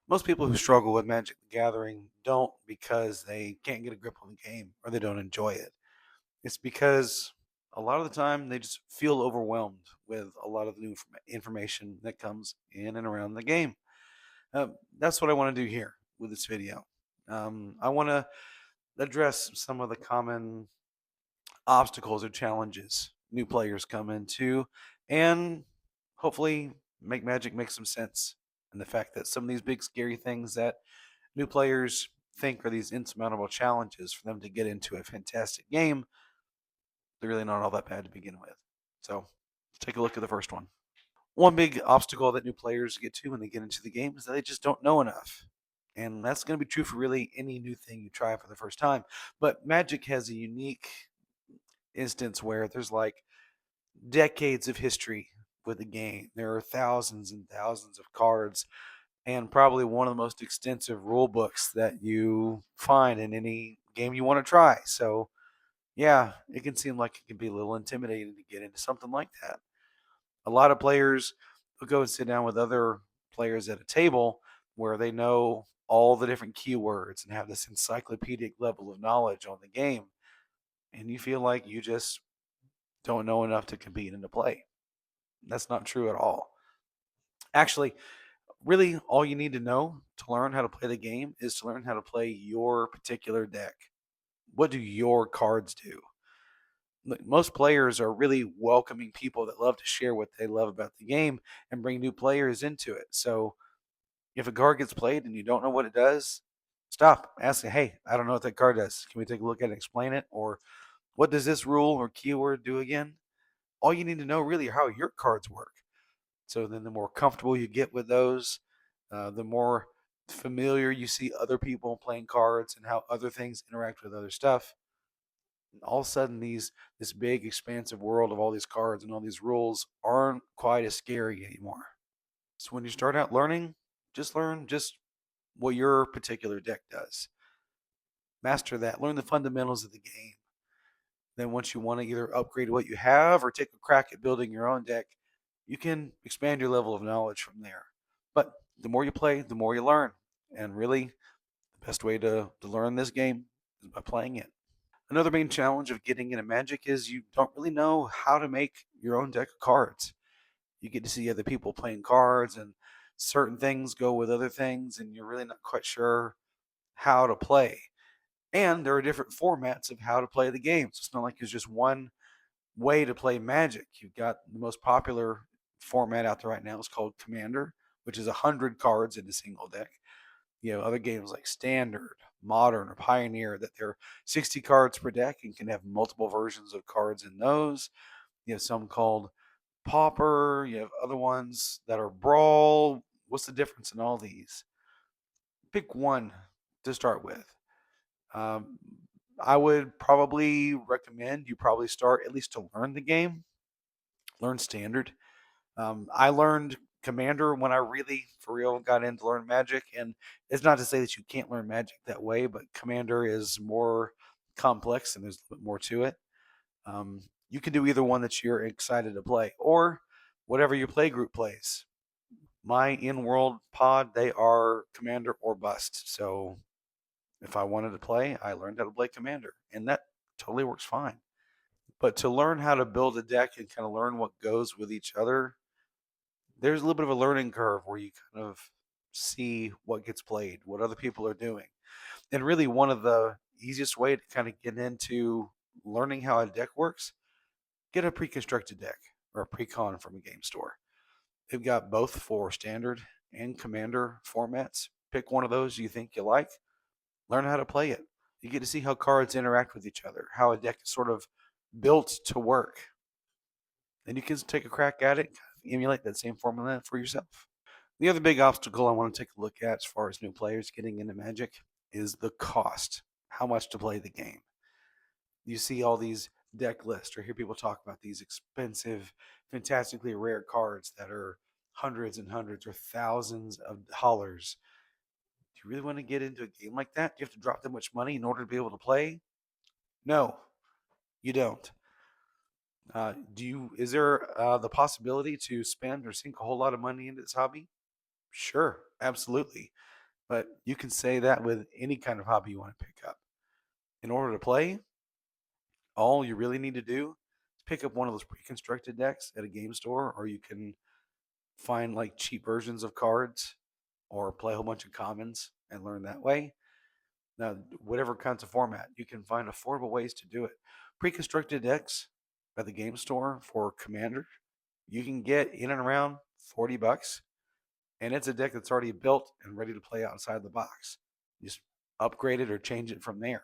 Most people who struggle with Magic the Gathering don't because they can't get a grip on the game or they don't enjoy it. It's because a lot of the time they just feel overwhelmed with a lot of the new information that comes in and around the game. That's what I want to do here with this video. I want to address some of the common obstacles or challenges new players come into and hopefully make Magic make some sense. And the fact that some of these big scary things that new players think are these insurmountable challenges for them to get into a fantastic game, they're really not all that bad to begin with. So let's take a look at the first one. One big obstacle that new players get to when they get into the game is that they just don't know enough. And that's going to be true for really any new thing you try for the first time. But Magic has a unique instance where there's like decades of history with the game. There are thousands and thousands of cards and probably one of the most extensive rule books that you find in any game you want to try. So, yeah, it can seem like it can be a little intimidating to get into something like that. A lot of players will go and sit down with other players at a table where they know all the different keywords and have this encyclopedic level of knowledge on the game. And you feel like you just don't know enough to compete and to play. That's not true at all. Actually, really, all you need to know to learn how to play the game is to learn how to play your particular deck. What do your cards do? Most players are really welcoming people that love to share what they love about the game and bring new players into it. So if a card gets played and you don't know what it does, stop. Ask it, hey, I don't know what that card does. Can we take a look at it and explain it? Or what does this rule or keyword do again? All you need to know really are how your cards work. So then the more comfortable you get with those, the more familiar you see other people playing cards and how other things interact with other stuff. And all of a sudden, this big expansive world of all these cards and all these rules aren't quite as scary anymore. So when you start out learning, just learn just what your particular deck does. Master that. Learn the fundamentals of the game. Then once you want to either upgrade what you have or take a crack at building your own deck, you can expand your level of knowledge from there. But the more you play, the more you learn. And really, the best way to learn this game is by playing it. Another main challenge of getting into Magic is you don't really know how to make your own deck of cards. You get to see other people playing cards, and certain things go with other things, and you're really not quite sure how to play. And there are different formats of how to play the game. So it's not like there's just one way to play Magic. You've got the most popular format out there right now is called Commander, which is 100 cards in a single deck. You know, other games like Standard, Modern, or Pioneer that they're 60 cards per deck and can have multiple versions of cards in those. You have some called Pauper. You have other ones that are Brawl. What's the difference in all these? Pick one to start with. Um, I would probably recommend you probably start at least to learn the game, learn Standard. I learned Commander when I really, for real, got into learn Magic. And it's not to say that you can't learn Magic that way, but Commander is more complex and there's a bit more to it. You can do either one that you're excited to play or whatever your play group plays. My in world pod, they are Commander or Bust. So if I wanted to play, I learned how to play Commander, and that totally works fine. But to learn how to build a deck and kind of learn what goes with each other, there's a little bit of a learning curve where you kind of see what gets played, what other people are doing. And really, one of the easiest way to kind of get into learning how a deck works, get a pre-constructed deck or a pre-con from a game store. They've got both for standard and commander formats. Pick one of those you think you like, learn how to play it. You get to see how cards interact with each other, how a deck is sort of built to work. Then you can take a crack at it, emulate that same formula for yourself. The other big obstacle I want to take a look at as far as new players getting into Magic is the cost. How much to play the game. You see all these deck lists or hear people talk about these expensive, fantastically rare cards that are hundreds and hundreds or thousands of dollars. Do you really want to get into a game like that? Do you have to drop that much money in order to be able to play? No, you don't. Is there the possibility to spend or sink a whole lot of money into this hobby? Sure, absolutely. But you can say that with any kind of hobby you want to pick up. In order to play, all you really need to do is pick up one of those pre-constructed decks at a game store, or you can find like cheap versions of cards or play a whole bunch of commons and learn that way. Now, whatever kinds of format, you can find affordable ways to do it. Pre-constructed decks at the game store for Commander, you can get in and around $40, and it's a deck that's already built and ready to play outside the box. Just upgrade it or change it from there.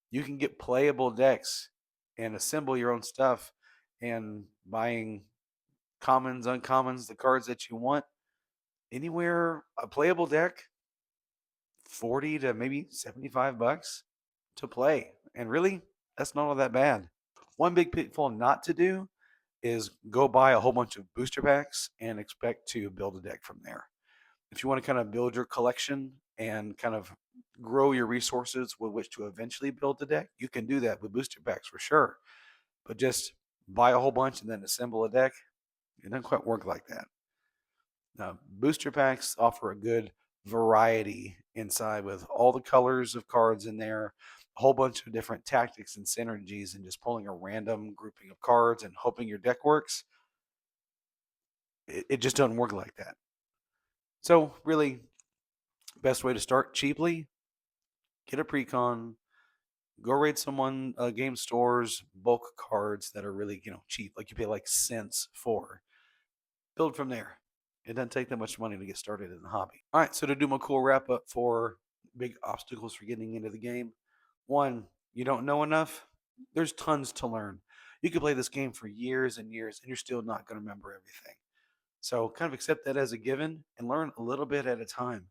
You can get playable decks and assemble your own stuff, and buying commons, uncommons, the cards that you want. Anywhere a playable deck, 40 to maybe $75 to play. And really, that's not all that bad. One big pitfall not to do is go buy a whole bunch of booster packs and expect to build a deck from there. If you want to kind of build your collection and kind of grow your resources with which to eventually build the deck, you can do that with booster packs for sure. But just buy a whole bunch and then assemble a deck, it doesn't quite work like that. Now, booster packs offer a good variety inside with all the colors of cards in there, a whole bunch of different tactics and synergies, and just pulling a random grouping of cards and hoping your deck works. It just doesn't work like that. So, really, best way to start cheaply, get a precon, go raid someone game stores bulk cards that are really cheap, like you pay like cents for. Build from there. It doesn't take that much money to get started in the hobby. All right, so to do my cool wrap up for big obstacles for getting into the game, one, you don't know enough. There's tons to learn. You could play this game for years and years, and you're still not going to remember everything. So kind of accept that as a given and learn a little bit at a time.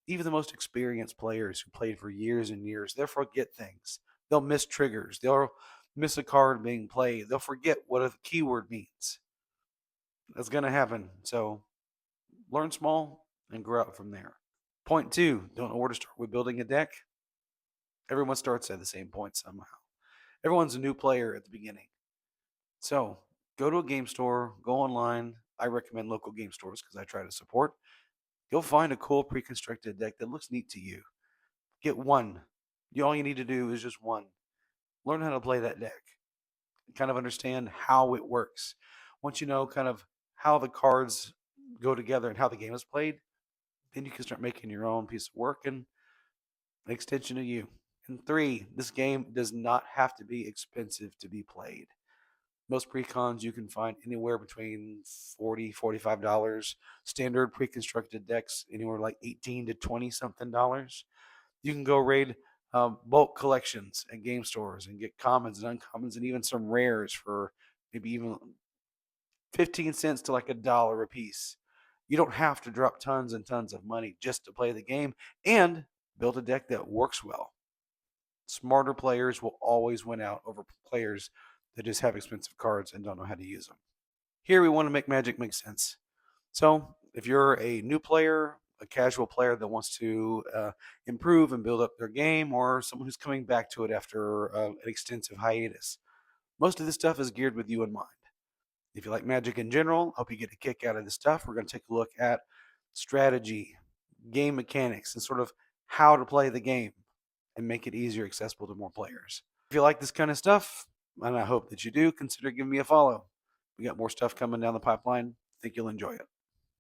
Even the most experienced players who played for years and years, they'll forget things. They'll miss triggers. They'll miss a card being played. They'll forget what a keyword means. That's going to happen. So learn small and grow up from there. Point two, don't know where to start with building a deck. Everyone starts at the same point somehow. Everyone's a new player at the beginning. So go to a game store, go online. I recommend local game stores because I try to support. You'll find a cool pre-constructed deck that looks neat to you. Get one. All you need to do is just one. Learn how to play that deck. Kind of understand how it works. Once you know kind of how the cards go together and how the game is played, then you can start making your own piece of work and an extension of you. And three, this game does not have to be expensive to be played. Most precons you can find anywhere between $40, $45. Standard pre-constructed decks anywhere like 18 to 20 something dollars. You can go raid bulk collections at game stores and get commons and uncommons and even some rares for maybe even 15 cents to like $1 a piece. You don't have to drop tons and tons of money just to play the game and build a deck that works well. Smarter players will always win out over players that just have expensive cards and don't know how to use them. Here we want to make Magic make sense. So if you're a new player, a casual player that wants to improve and build up their game, or someone who's coming back to it after an extensive hiatus, most of this stuff is geared with you in mind. If you like Magic in general, hope you get a kick out of this stuff. We're going to take a look at strategy, game mechanics, and sort of how to play the game and make it easier accessible to more players. If you like this kind of stuff, and I hope that you do, consider giving me a follow. We got more stuff coming down the pipeline. I think you'll enjoy it.